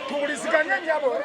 Tukulisikanya njabo.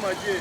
Maji.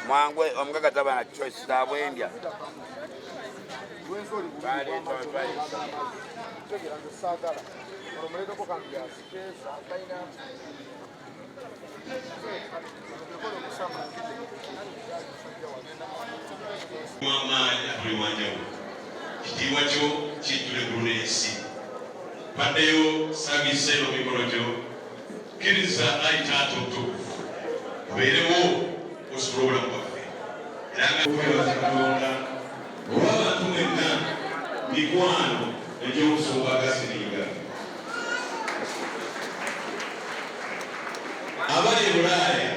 Mwangwe omgaga tabana choice da bwendia. Mama ya kitiwa cho chitule brunesi padeyo sagiselo mikorojo kiriza aitato tu berewo osprogram kwafe ranga kwa zatonda wala tumena mikwano ejo usumbaga siniga abali bulaya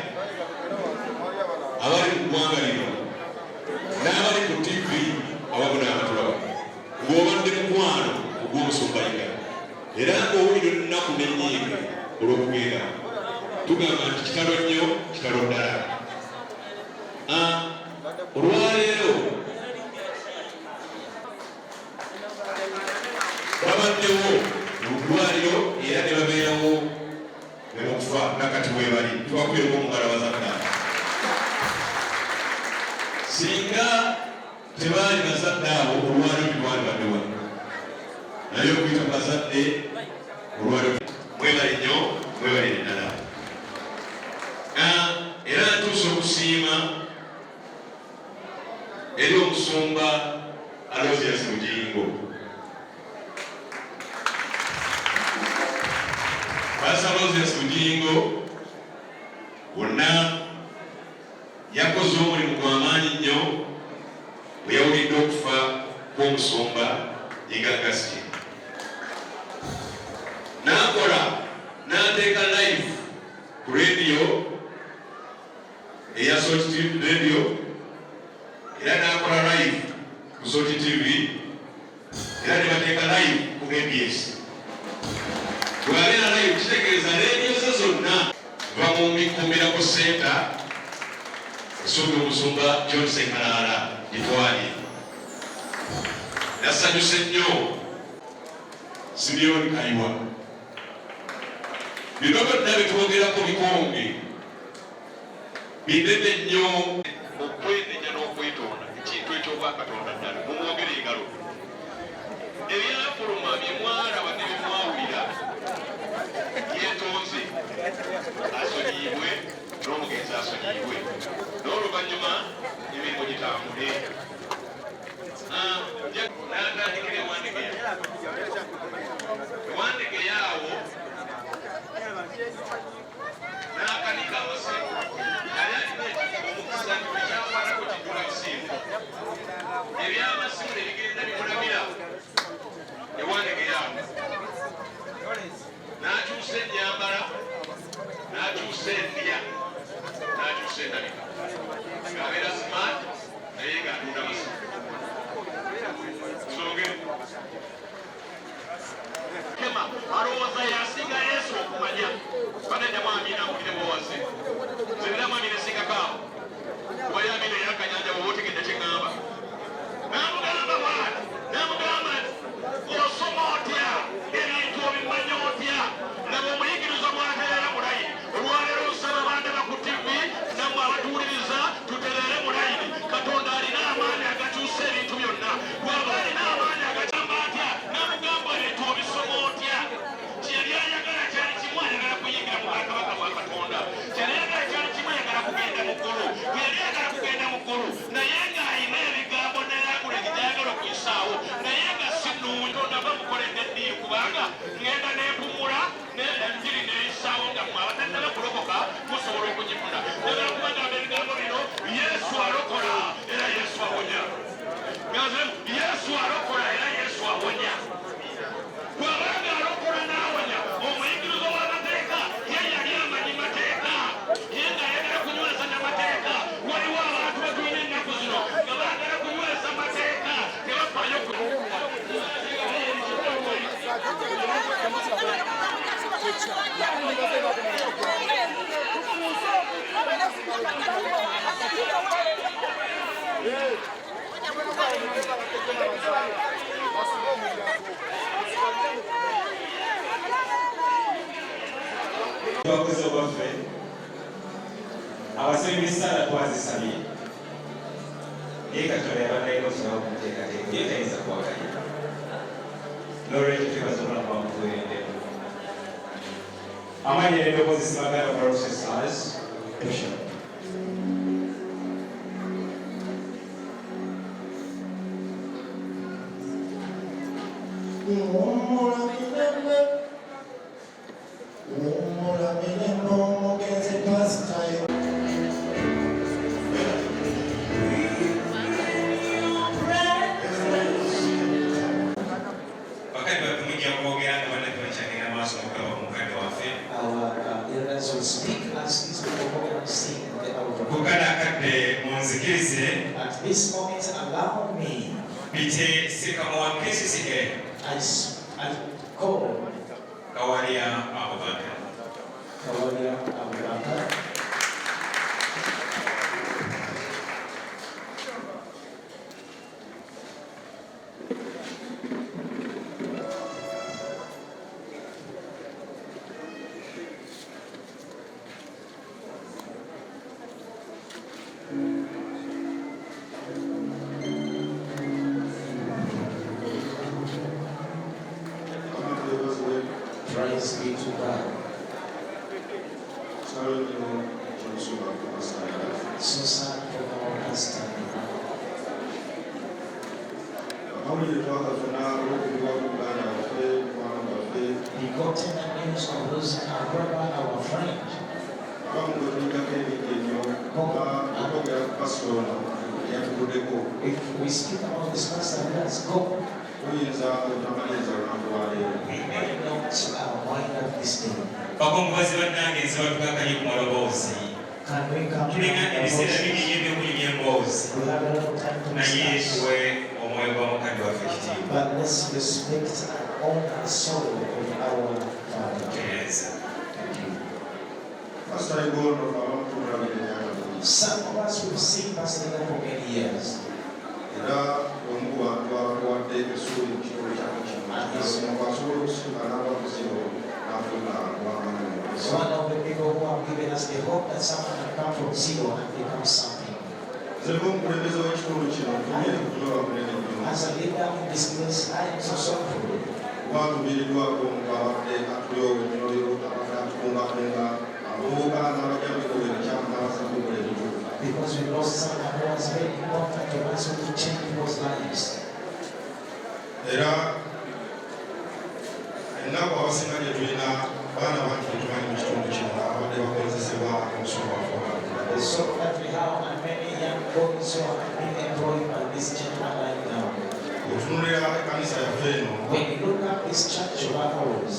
abali kumwangalira n'abali ku TV ababona abatulawa ng'obadde mukwano ogw'omusumbayiga era ng'owulira ennaku n'ennyiike olw'okugenda tugamba nti kitalo nnyo kitalo ddala. Olwaleero babaddewo mu ddwaliro era ne babeerawo ne mukufa nakati weebali tubakubireko omungala bazaddaala singa tebaali bazadde abo olwaliro lwali baddewa naye okuyita bazadde olwaliro mwebale nnyo mwebale ddala. Era ntuusa okusiima eri omusumba Aloysius Mujingo Moses Bugingo wonna yakoze omulimu gw'amaanyi nnyo bwe yawulidde okufa kw'omusumba Igagasi. N'akola n'ateeka live ku radio eya Salt Radio era n'akola live ku Salt TV era ne bateeka live ku ABS. Bw'abeera live kitegeeza radio ze zonna va mu mikuumirako senta esooka omusumba John Ssekalaala Gitwali. Yasanyuse nnyo Simeon Kayiwa. Bino byonna bitwogerako bikonge binene nnyo okwenenya n'okwetonda ekintu eky'obwakatonda ddala mumwogere engalo ebyafuluma bye mwalaba ne bye mwawulira yeetonze asonyiibwe n'omugenzi asonyiibwe n'oluvannyuma emirimu gitambule n'atandikira ewandike yaawo n'akanika amasimu yali alina omukisa ekyakwatako kijjula busimbu ebyamasimu ne bigenda bimulamira ewandike yaawo n'akyusa ennyambala n'akyusa endya n'akyusa endabika ng'abeera smart naye ng'atunda masimu songe kema alowooza yasinga Yesu okumanya banenya mwamina mukire bwowaze zirira mwamina esingakaawo wayamina eyakanyanja bwoba otegedde kyeŋŋamba n'amugamba bwati n'amugamba nti osoma otya ebintu obimanya otya nabo omuyigiriza mwatereera mulayini olwaleero nsaba bandaba ku tivi nammwe abatuwuliriza tutereere mulayini katonda alina amaanyi agakyusa ebintu byonna bw'aba alina amaanyi agakamba atya n'amugamba ebintu obisoma otya kyeyali ayagala kyali kimu ayagala kuyingira mu bwakabaka bwa katonda kyeyali ayagala kyali kimu ayagala kugenda mu ggulu bwe yali ayagala kugenda mu ggulu naye ng'ayina ebigambo neragulegi gyayagala okuyisaawo naye nga sinuunyi tonava mukoledde eddiiri kubanga ngenda neempumula enjiri neeyisaawo nga mmwe abatannaba kulokoka musobola okugifuna njagala kubagamba ebigambo bino Yesu alokola era Yesu awonya Yesu alokola era Yesu awonya bw'abanga alokola n'awonya omuyigiriza w'amateeka ye yali amanyi mateeka ye ng'ayagala kunyweza n'amateeka waliwo abantu batulina ennaku zino nga baagala kunyweza amateeka ne bafaayo abakozi baffe abasembisa twazisabye naye katonda yabaddayo okusobola okumuteekateeka ye tayinza kuwakanya n'olwekyo tebasobola kubamutuwerendeku amaanyi n'eddoboozi Baganda Brothers and Sisters Bishop At this moment, allow me. I call Kawalia Abubakar. Praise be to God. So sad for our pastor. How many We got the news of losing our brother, our friend. If we speak about this pastor, let's go. We may not wind up this day. Can we come to the house? We have a lot of time to discuss. But let's respect and honor the soul of our Father. Yes. Thank you. Some of us will sing Pastor Ego for many years. And one of the people who have given us the hope that someone can come from zero and become something. As a leader in this place, I am so sorrowful. Because we lost someone who was very important to us who could change people's lives. So that we have many young boys who are being employed by this gentleman right now. When you look at this church of ours,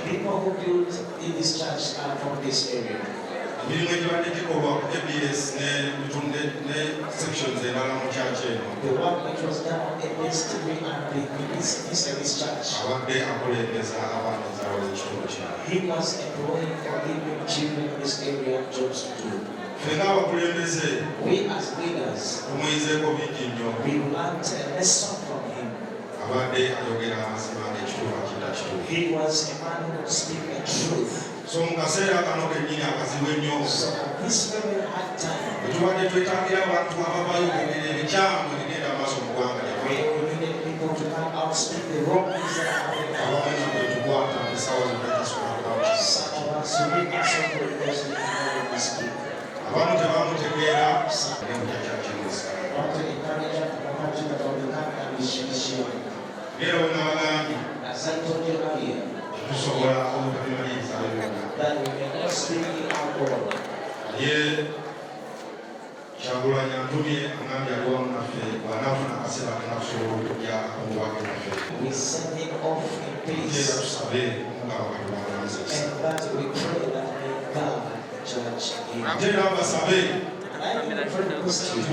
people who build in this church are from this area. The work which was done on ABS TV and the this church. He was employing or giving children in this area jobs to do. We as leaders, we learned a lesson from him. He was a man who would speak the truth. So at this very hard time, we needed people to come out speak the wrong things that are happening. Such of us who need to say the words we can speak. I want to encourage you to come to the coming and be shared. As I told you earlier, that we may not speak in our word. We send him off in peace. And that we pray that may God judge him. I have a question.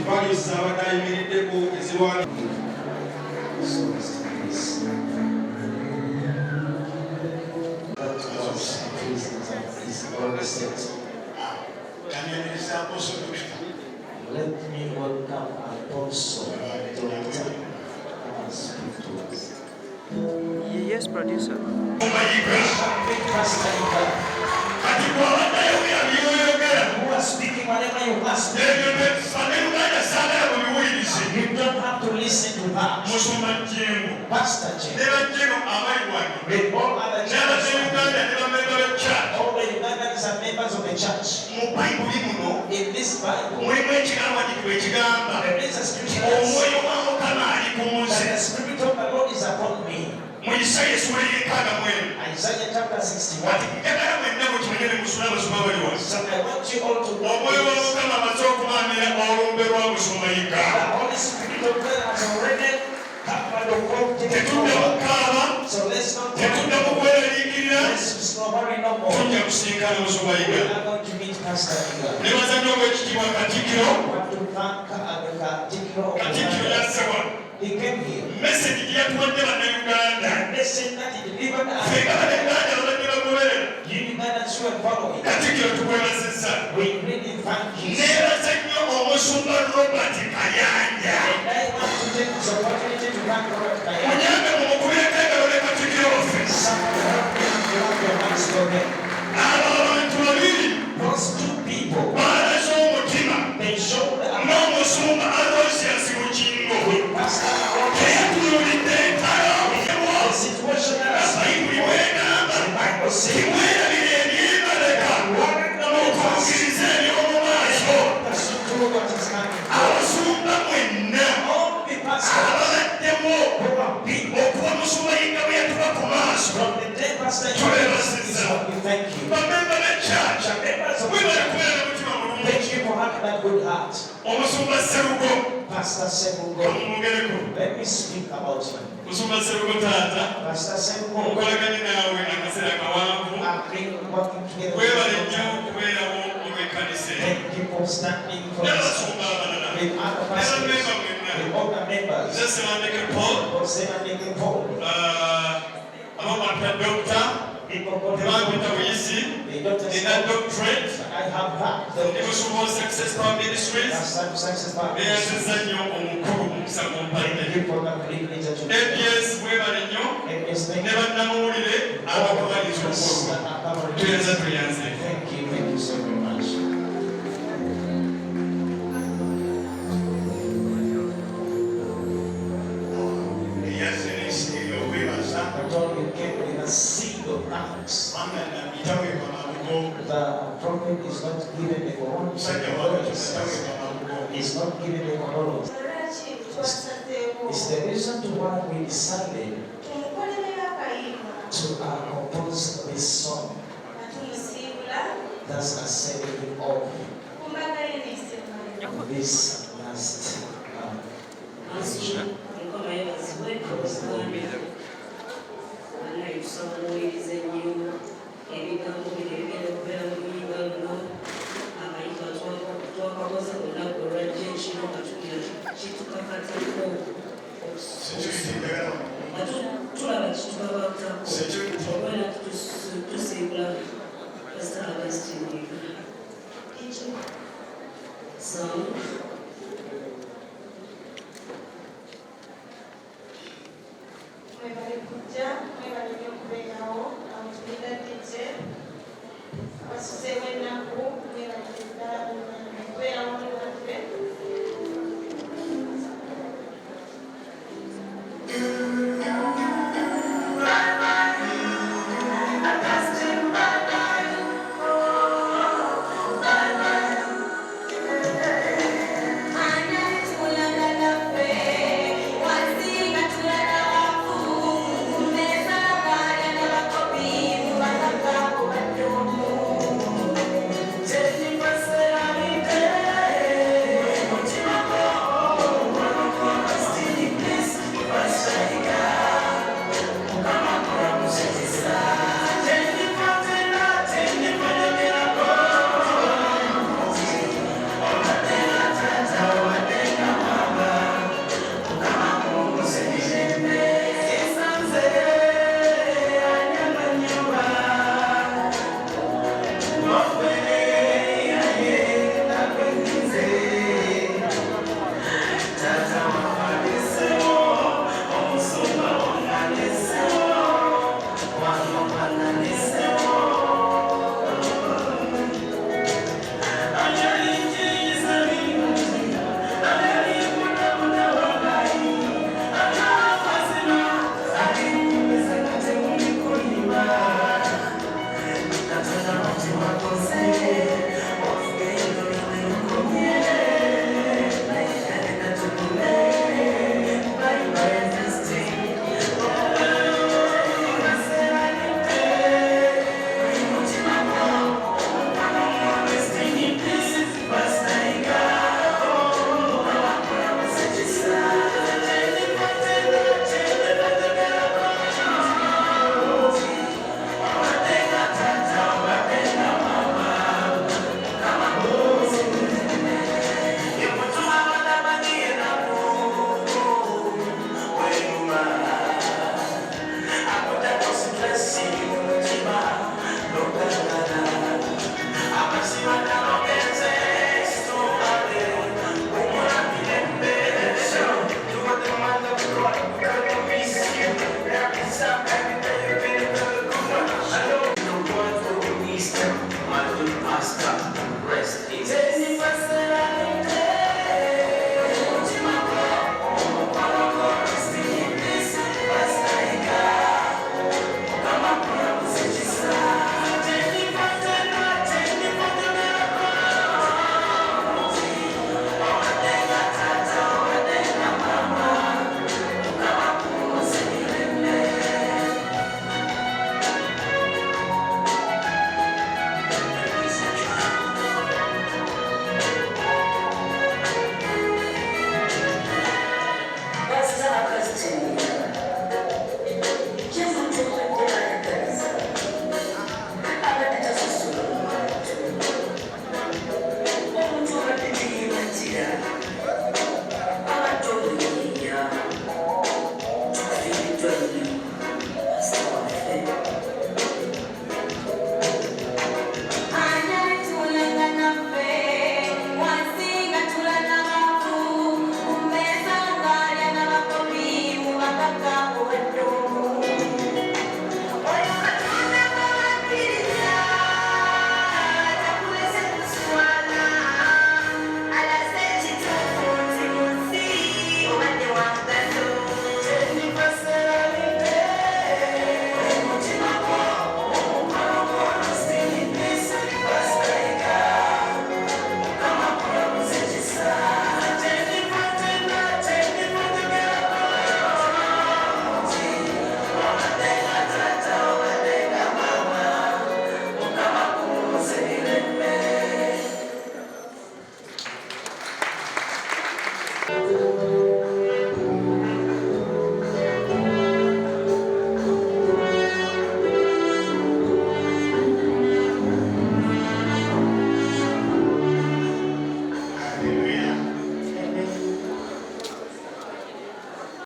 Let me welcome Apostle Doctor. Speak to us. Yes, producer. Who are speaking whatever you must. You don't have to listen to that. Pastor Jim. With all other churches. All the Ugandans are members of the church. In this Bible, there is a scripture that the Spirit of the Lord is upon me. Isaiah chapter 61. So I want you all to know the Holy Spirit of God has already covered the world. So let's not worry no more. We are going to meet Pastor Ego. I want to thank Katikiro. He came here. The message that he delivered us. You Ugandans who are following. We really thank you. And I want to take this opportunity to thank Robert Kayanja. Those two people, they showed up with Pastor the situation that the Bible says what is happening. All the pastors who have been thank you. Bamemba be church. The members of the Wewe church, kubeera mutima mulungi. thank you for having that good heart. Omusumba Serugo. Pastor Sebugo, Kamumugereko. let me speak about you. Musumba Serugo taata. Pastor Sebugo, Okolaganye naawe akaseera kawanvu. I've been working together with Weebale you. nnyo okubeerawo olw'ekkanisa. Thank you for standing for us. N'abasumba abalala. With other pastors, N'abamemba mwenna. with all the members. Nze Ssemandeke Paul. For Ssemandeke Paul. Abamwapya Doctor. People call them Tebambita buyisi. the doctors. Nina doctorate. I have that. Ndi musumba wa Success Power Ministries. That's some success part. Beeyazizza nnyo omukulu omukisa gumpadde. Thank you for the privilege that you ABS mwebale nnyo. ABS, thank Ne you. bannamawulire abakubaliza omukulu. Tuyanze tuyanze. Thank you so very much. I told you came with a seed of thanks. The prophet is not given the Quran. He's not given the Quran. It's the reason to why we decided to compose this song. That's a sending off this last Abasize b'ennaku mwebale ddala